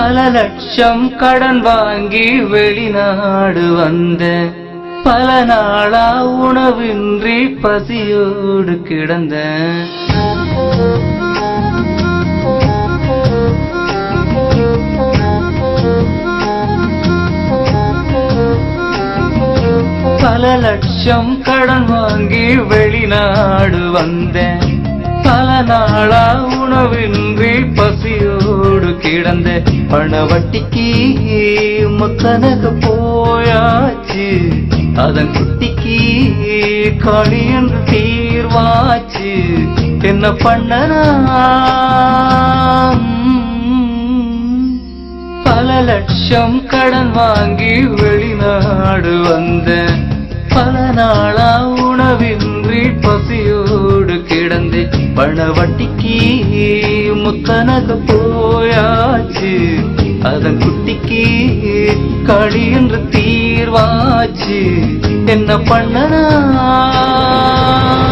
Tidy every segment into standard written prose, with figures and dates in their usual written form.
பல லட்சம் கடன் வாங்கி வெளிநாடு வந்த பல நாளா உணவின்றி பசியோடு கிடந்த பல லட்சம் கடன் வாங்கி வெளிநாடு வந்த பல நாளா உணவின்றி பசியோடு கிடந்த பணவட்டிக்கு முத்தனக போயாச்சு அதன் குட்டிக்கு காணி என்று தீர்வாச்சு என்ன பண்ணனா பல லட்சம் கடன் வாங்கி வெளிநாடு வந்த பல நாளா உணவின்றி பசியோடு கிடந்து பணவட்டிக்கு முத்தனக போயாச்சு அதன் குட்டிக்கு களி என்று தீர்வாச்சு என்ன பண்ணனா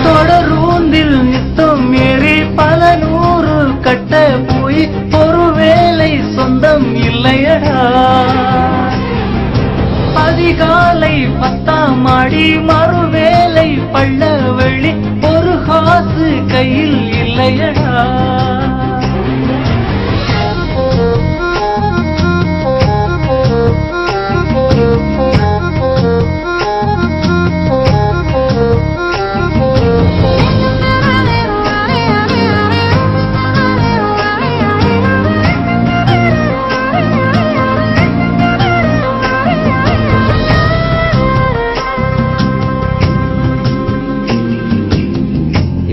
தொடரூந்தில் நித்தம் ஏறி பல நூறு கட்ட போய் ஒரு வேலை சொந்தம் இல்லையடா அதிகாலை 10ஆம் மாடி மறுவேளை பள்ள வெளி ஒரு காசு கையில் இல்லையடா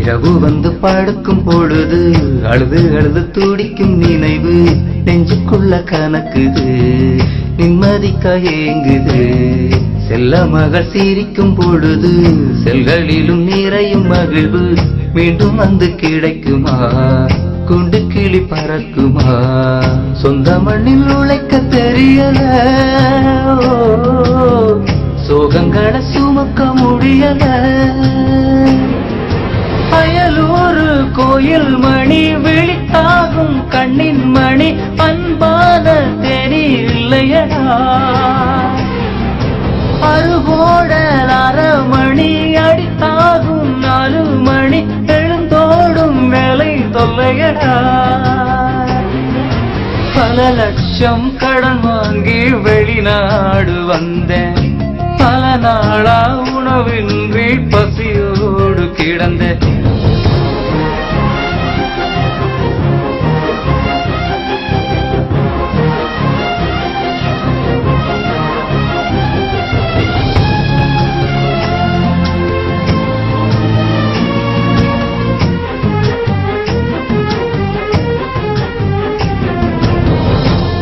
இரவு வந்து படுக்கும் பொழுது அழுது அழுது துடிக்கும் நினைவு நெஞ்சுக்குள்ள கணக்குது நிம்மதிக்கா ஏங்குது செல்ல மகள் சிரிக்கும் பொழுது செல்களிலும் நிறையும் மகிழ்வு மீண்டும் வந்து கிடைக்குமா குண்டு கிளி பறக்குமா சொந்த மண்ணில் உழைக்க தெரியல சோகங்களை சுமக்க முடியல அயலூர் கோயில் மணி விழித்தாகும் கண்ணின் மணி அன்பான தேனி இல்லையடா அருகோடல் 6 மணி அடித்தாகும் 4 மணி எழுந்தோடும் வேலை தொல்லையடா பல லட்சம் கடன் வாங்கி வெளிநாடு வந்தேன் பல நாளா உணவின்றி பசியோடு கிடந்த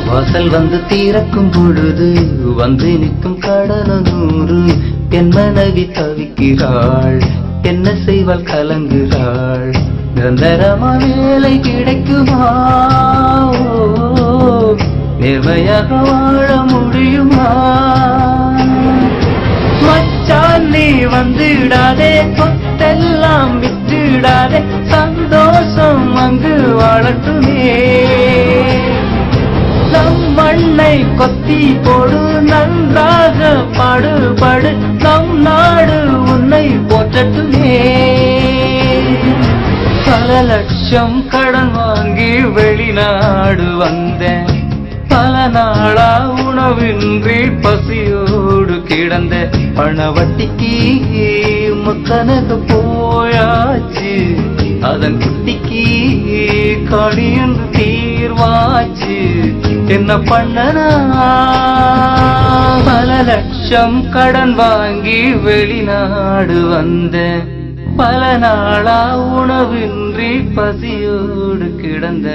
வாசல் வந்து தீரக்கும் பொழுது வந்து நிற்கும் கடன 100 என் மனைவி தவிக்கிறாள் என்ன செய்வாள் கலங்குகிறாள் நிரந்தரமா வேலை கிடைக்குமா நேர்மையாக வாழ முடியுமா மச்சான் நீ வந்துடாதே சொத்தெல்லாம் விட்டுடாதே சந்தோஷம் அங்கு வாழட்டுமே நம் மண்ணை கொத்தி போடு நன்றாக பாடுபடு நம் நாடு உன்னை போற்றட்டுமே பல லட்சம் கடன் வாங்கி வெளிநாடு வந்தேன் பல நாளா உணவின்றி பசியோடு கிடந்த பணவட்டிக்கு முத்தனக போயாச்சு அதன் குட்டிக்கு களி என்று தீர்வாச்சு என்ன பண்ணனா பல லட்சம் கடன் வாங்கி வெளிநாடு வந்த பல நாளா உணவின்றி பசியோடு கிடந்த